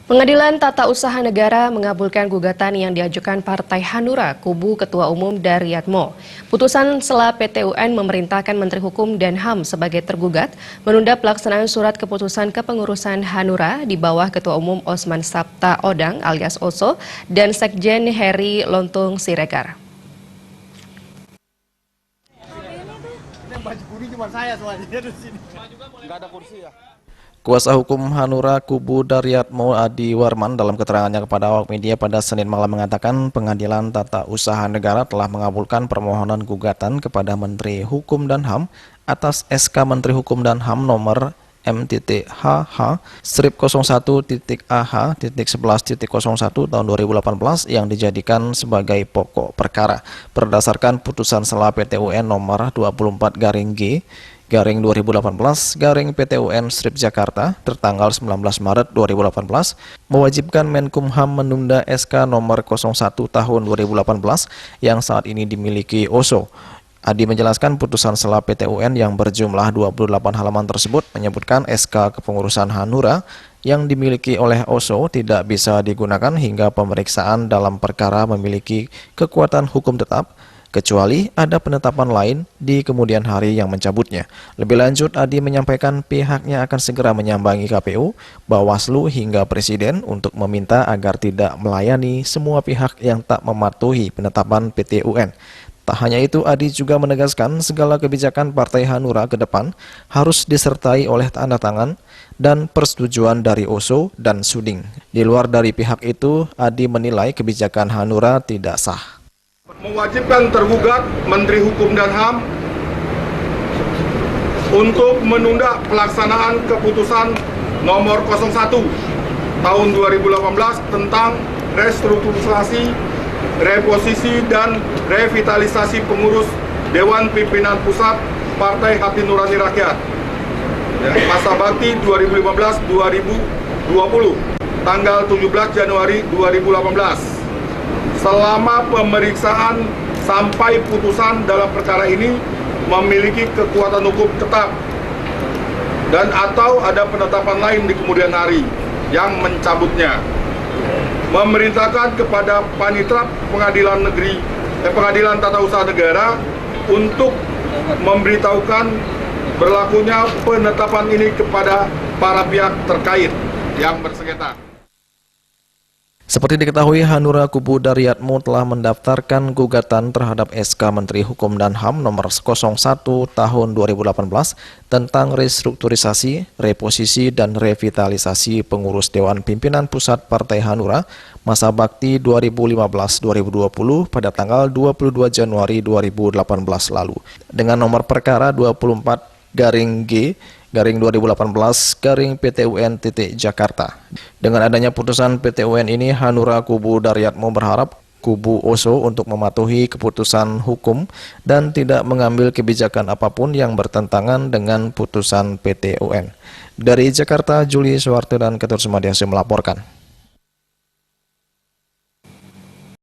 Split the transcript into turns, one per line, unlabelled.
Pengadilan Tata Usaha Negara mengabulkan gugatan yang diajukan Partai Hanura, kubu Ketua Umum Daryatmo. Putusan sela PT UN memerintahkan Menteri Hukum dan HAM sebagai tergugat menunda pelaksanaan surat keputusan kepengurusan Hanura di bawah Ketua Umum Osman Sabta Odang alias Oso dan Sekjen Heri Lontung Siregar.
Kuasa hukum Hanura kubu Daryatmo Adi Warman dalam keterangannya kepada awak media pada Senin malam mengatakan Pengadilan Tata Usaha Negara telah mengabulkan permohonan gugatan kepada Menteri Hukum dan HAM atas SK Menteri Hukum dan HAM nomor M.HH/01.AH.11.01 tahun 2018 yang dijadikan sebagai pokok perkara berdasarkan putusan sela PT UN nomor 24-G/2018 PT UN Strip Jakarta tertanggal 19 Maret 2018 mewajibkan Menkumham menunda SK nomor 01 tahun 2018 yang saat ini dimiliki OSO. Adi menjelaskan putusan sela PT UN yang berjumlah 28 halaman tersebut menyebutkan SK kepengurusan Hanura yang dimiliki oleh OSO tidak bisa digunakan hingga pemeriksaan dalam perkara memiliki kekuatan hukum tetap, kecuali ada penetapan lain di kemudian hari yang mencabutnya. Lebih lanjut, Adi menyampaikan pihaknya akan segera menyambangi KPU, Bawaslu hingga Presiden untuk meminta agar tidak melayani semua pihak yang tak mematuhi penetapan PT UN. Tak hanya itu, Adi juga menegaskan segala kebijakan Partai Hanura ke depan harus disertai oleh tanda tangan dan persetujuan dari OSO dan Suding. Di luar dari pihak itu, Adi menilai kebijakan Hanura tidak sah.
Mewajibkan tergugat Menteri Hukum dan HAM untuk menunda pelaksanaan keputusan nomor 01 tahun 2018 tentang restrukturisasi, reposisi, dan revitalisasi pengurus Dewan Pimpinan Pusat Partai Hati Nurani Rakyat masa bakti 2015-2020 tanggal 17 Januari 2018. Selama pemeriksaan sampai putusan dalam perkara ini memiliki kekuatan hukum tetap dan atau ada penetapan lain di kemudian hari yang mencabutnya. Memerintahkan kepada Panitra Pengadilan Tata Usaha Negara untuk memberitahukan berlakunya penetapan ini kepada para pihak terkait yang bersengketa.
Seperti diketahui, Hanura kubu Daryatmo telah mendaftarkan gugatan terhadap SK Menteri Hukum dan HAM nomor 01 tahun 2018 tentang restrukturisasi, reposisi, dan revitalisasi pengurus Dewan Pimpinan Pusat Partai Hanura masa bakti 2015-2020 pada tanggal 22 Januari 2018 lalu dengan nomor perkara 24-G/2018 PT UN Jakarta. Dengan adanya putusan PT UN ini, Hanura kubu Daryatmo berharap kubu OSO untuk mematuhi keputusan hukum dan tidak mengambil kebijakan apapun yang bertentangan dengan putusan PT UN. Dari Jakarta, Juli Suwarto dan Ketur Sumadiasi melaporkan.